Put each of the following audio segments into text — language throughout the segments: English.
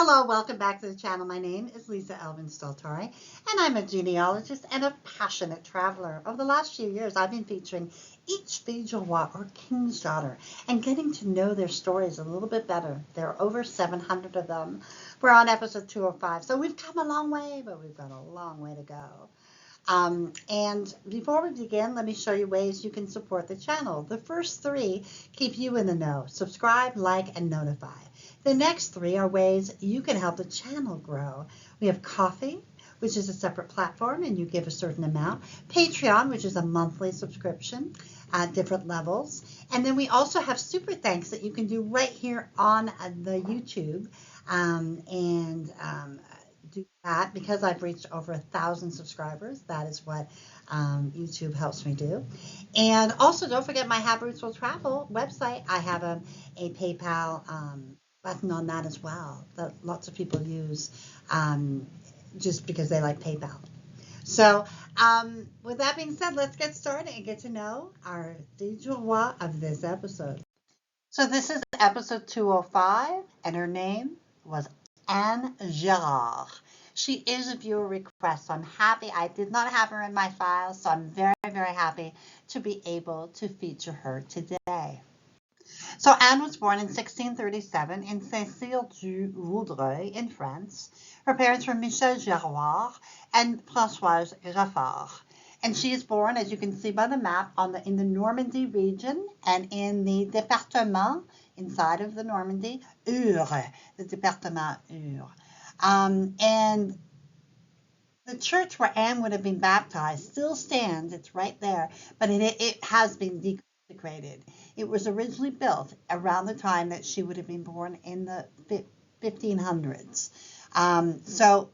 Hello, welcome back to the channel. My name is Lisa Elvin Staltari, and I'm a genealogist and a passionate traveler. Over the last few years, I've been featuring each fille du roi, or king's daughter, and getting to know their stories a little bit better. There are over 700 of them. We're on episode 205, so we've come a long way, but we've got a long way to go. And before we begin, let me show you ways you can support the channel. The first three keep you in the know. Subscribe, like, and notify. The next three are ways you can help the channel grow. We have Coffee, which is a separate platform, and you give a certain amount. Patreon, which is a monthly subscription at different levels. And then we also have super thanks that you can do right here on the YouTube. Do that because I've reached over 1,000 subscribers. That is what YouTube helps me do. And also, don't forget my Have Roots Will Travel website. I have a PayPal button on that as well that lots of people use just because they like PayPal. So with that being said, let's get started and get to know our fille du roi of this episode. So this is episode 205, and her name was Anne Girard. She is a viewer request, so I'm happy. I did not have her in my files, so I'm very, very happy to be able to feature her today. So Anne was born in 1637 in Saint-Cyr-du-Vaudreuil in France. Her parents were Michel Girard and Françoise Graffard. And she is born, as you can see by the map, in the Normandy region and in the département inside of the Normandy, Eure, the département Eure. And the church where Anne would have been baptized still stands. It's right there, but it has been deconsecrated. It was originally built around the time that she would have been born in the 1500s. So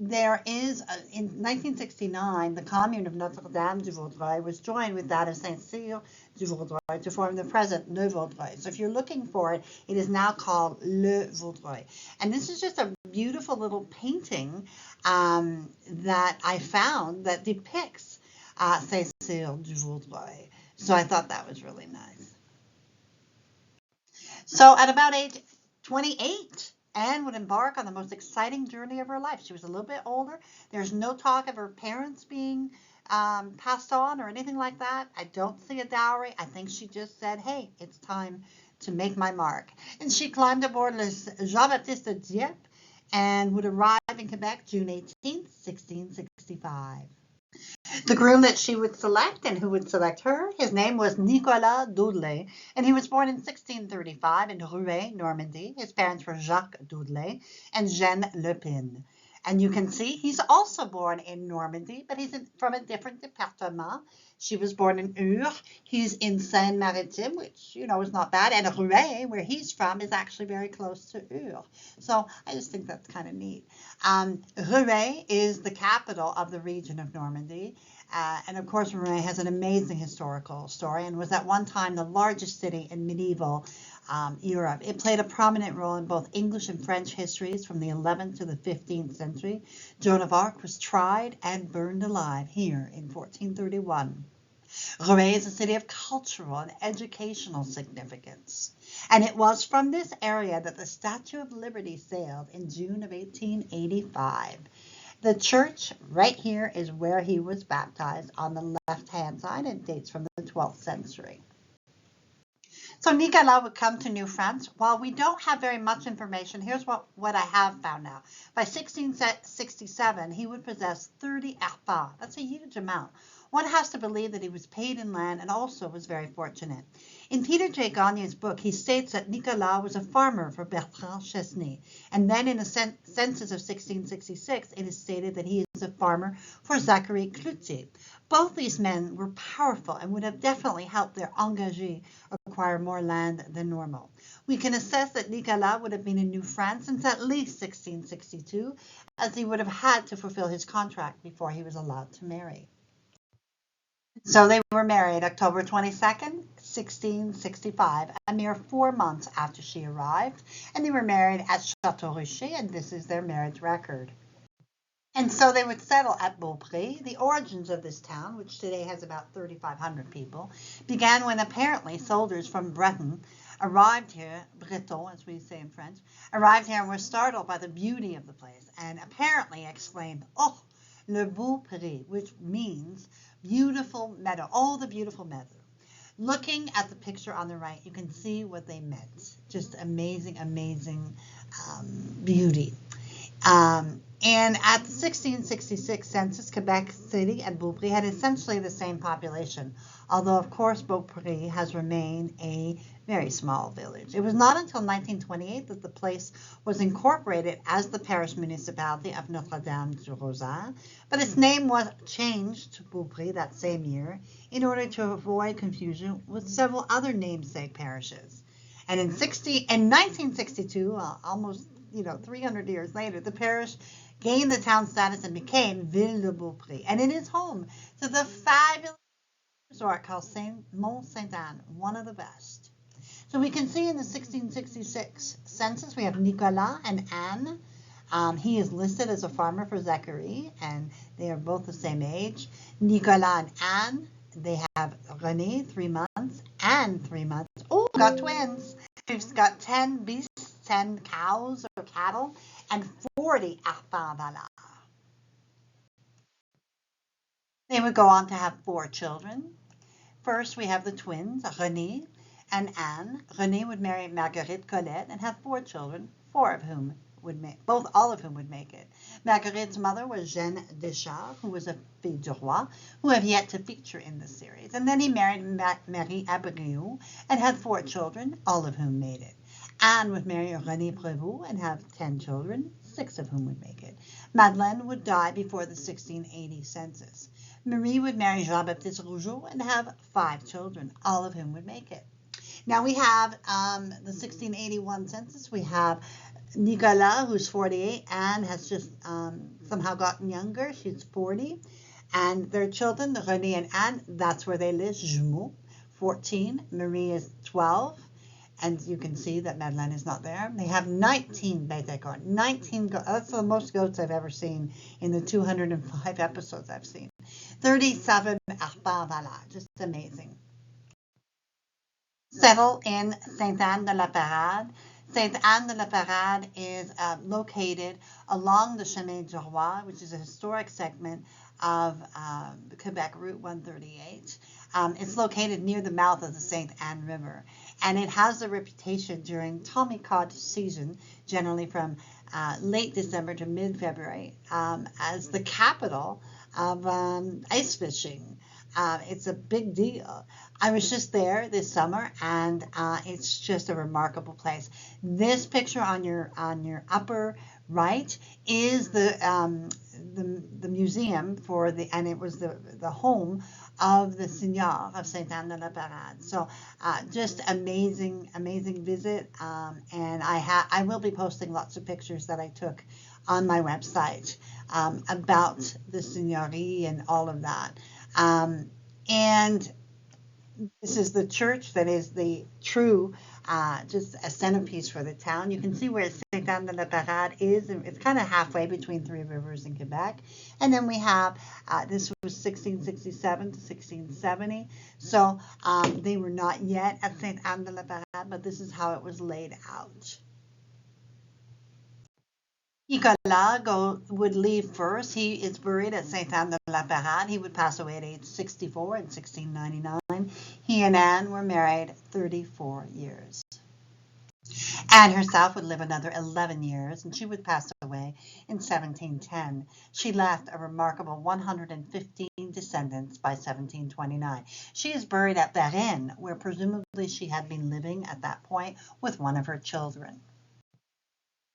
there is, in 1969, the commune of Notre-Dame-du-Vaudreuil was joined with that of Saint-Cyr-du-Vaudreuil to form the present Le Vaudreuil. So if you're looking for it, it is now called Le Vaudreuil. And this is just a beautiful little painting that I found that depicts Saint-Cyr-du-Vaudreuil. So I thought that was really nice. So at about age 28, Anne would embark on the most exciting journey of her life. She was a little bit older. There's no talk of her parents being passed on or anything like that. I don't see a dowry. I think she just said, hey, it's time to make my mark. And she climbed aboard le Jean-Baptiste de Dieppe and would arrive in Quebec June 18th, 1665. The groom that she would select and who would select her, his name was Nicolas Daudelet, and he was born in 1635 in Rouen, Normandy. His parents were Jacques Daudelet and Jeanne Lepine. And you can see he's also born in Normandy, but he's from a different département. She was born in Eure. He's in Seine-Maritime, which, is not bad. And Rouen, where he's from, is actually very close to Eure. So I just think that's kind of neat. Rouen is the capital of the region of Normandy. And of course, Rouen has an amazing historical story and was at one time the largest city in medieval Europe. It played a prominent role in both English and French histories from the 11th to the 15th century. Joan of Arc was tried and burned alive here in 1431. Rouen is a city of cultural and educational significance. And it was from this area that the Statue of Liberty sailed in June of 1885. The church right here is where he was baptized on the left-hand side. It dates from the 12th century. So Nicolas would come to New France. While we don't have very much information, here's what I have found now. By 1667, he would possess 30 arpents. That's a huge amount. One has to believe that he was paid in land and also was very fortunate. In Peter J. Gagne's book, he states that Nicolas was a farmer for Bertrand Chesney. And then in a census of 1666, it is stated that he is a farmer for Zachary Cloutier. Both these men were powerful and would have definitely helped their engagés acquire more land than normal. We can assess that Nicolas would have been in New France since at least 1662, as he would have had to fulfill his contract before he was allowed to marry. So they were married October 22nd, 1665, a mere 4 months after she arrived, and they were married at Château Richer, and this is their marriage record. And so they would settle at Beaupré. The origins of this town, which today has about 3,500 people, began when apparently soldiers from Breton arrived here, Breton, as we say in French, arrived here and were startled by the beauty of the place and apparently exclaimed, "Oh, le beau pré," which means beautiful meadow, oh, the beautiful meadow. Looking at the picture on the right, you can see what they meant. Just amazing, amazing beauty. And at the 1666 census, Quebec City and Beaupré had essentially the same population, although of course Beaupré has remained a very small village. It was not until 1928 that the place was incorporated as the parish municipality of Notre-Dame-du-Rosaire, but its name was changed to Beaupré that same year in order to avoid confusion with several other namesake parishes. And in 1962, almost 300 years later, the parish gained the town status and became Ville de Beaupré. And it is home to the fabulous resort called Mont Sainte-Anne, one of the best. So we can see in the 1666 census, we have Nicolas and Anne. He is listed as a farmer for Zachary, and they are both the same age. Nicolas and Anne, they have René, 3 months, Anne, 3 months. Oh, got twins. We've got 10 beasts, 10 cows or cattle, and 40 enfants. They would go on to have 4 children. First, we have the twins, René and Anne. René would marry Marguerite Colette and have 4 children, all of whom would make it. Marguerite's mother was Jeanne Deschards, who was a fille du roi, who have yet to feature in this series. And then he married Marie Abreu and had 4 children, all of whom made it. Anne would marry René Prévost and have 10 children, 6 of whom would make it. Madeleine would die before the 1680 census. Marie would marry Jean-Baptiste Rougeau and have 5 children, all of whom would make it. Now we have the 1681 census. We have Nicolas, who's 48. Anne has just somehow gotten younger. She's 40. And their children, René and Anne, that's where they live, jumeaux, 14. Marie is 12. And you can see that Madeleine is not there. They have 19 bêtes 19 goats. That's the most goats I've ever seen in the 205 episodes I've seen. 37 enfants, just amazing. Settle in Sainte-Anne-de-la-Parade. Sainte-Anne-de-la-Parade is located along the Chemin du Roi, which is a historic segment of Quebec Route 138. It's located near the mouth of the Sainte Anne River, and it has a reputation during Tommy Cod season, generally from late December to mid-February, as the capital of ice fishing. It's a big deal. I was just there this summer, and it's just a remarkable place. This picture on your upper right is the museum and it was the home of the Seigneur of Sainte-Anne-de-la-Parade. So just amazing visit, and I will be posting lots of pictures that I took on my website about the seigneurie and all of that. And this is the church that is the true, just a centerpiece for the town. You can see where Sainte-Anne-de-la-Parade is. It's kind of halfway between Three Rivers and Quebec. And then we have, this was 1667 to 1670. So they were not yet at Sainte-Anne-de-la-Parade, but this is how it was laid out. Nicolas would leave first. He is buried at Sainte-Anne-de-la-Parade. He would pass away at age 64 in 1699. He and Anne were married 34 years. Anne herself would live another 11 years, and she would pass away in 1710. She left a remarkable 115 descendants by 1729. She is buried at Varennes, where presumably she had been living at that point with one of her children.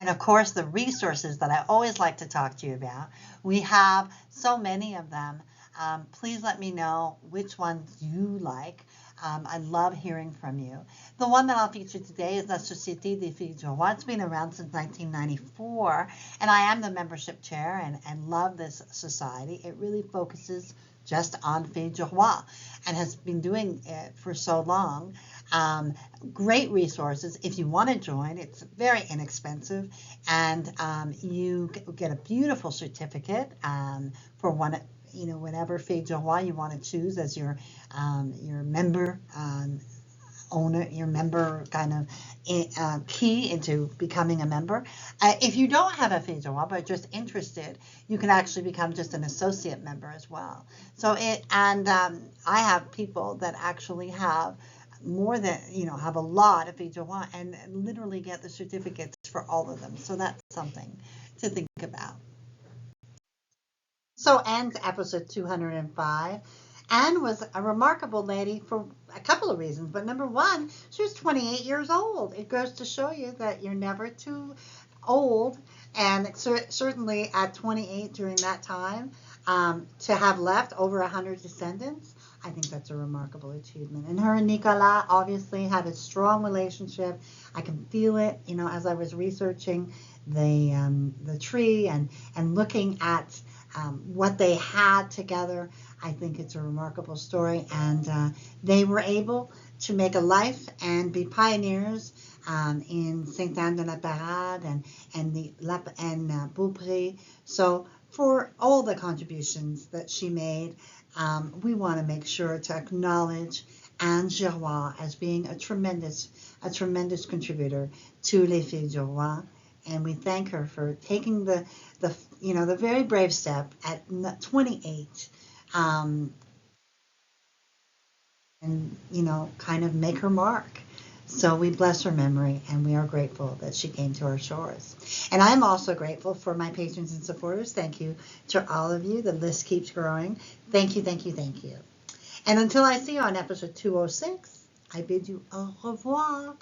And of course, the resources that I always like to talk to you about, we have so many of them. Please let me know which ones you like. I love hearing from you. The one that I'll feature today is La Société des Filles du Roi. It's been around since 1994, and I am the membership chair and love this society. It really focuses just on Filles du Roi and has been doing it for so long. Great resources. If you want to join, it's very inexpensive, and you get a beautiful certificate for whatever Filles du Roi you want to choose as your member owner, your member kind of key into becoming a member. If you don't have a fille de roi but just interested, you can actually become just an associate member as well. So I have people that actually have more than, have a lot of fille de roi and literally get the certificates for all of them. So that's something to think about. So Anne's episode 205. Anne was a remarkable lady for a couple of reasons, but number one, she was 28 years old. It goes to show you that you're never too old, and certainly at 28 during that time, to have left over 100 descendants, I think that's a remarkable achievement. And her and Nicolas obviously had a strong relationship. I can feel it, as I was researching the tree and looking at what they had together. I think it's a remarkable story, and they were able to make a life and be pioneers in Sainte Anne de la Parade and Beaupré. So for all the contributions that she made, we want to make sure to acknowledge Anne Girard as being a tremendous contributor to Les Filles du Roi, and we thank her for taking the very brave step at 28, and kind of make her mark. So we bless her memory, and we are grateful that she came to our shores. And I'm also grateful for my patrons and supporters. Thank you to all of you. The list keeps growing. Thank you, thank you, thank you. And until I see you on episode 206, I bid you au revoir.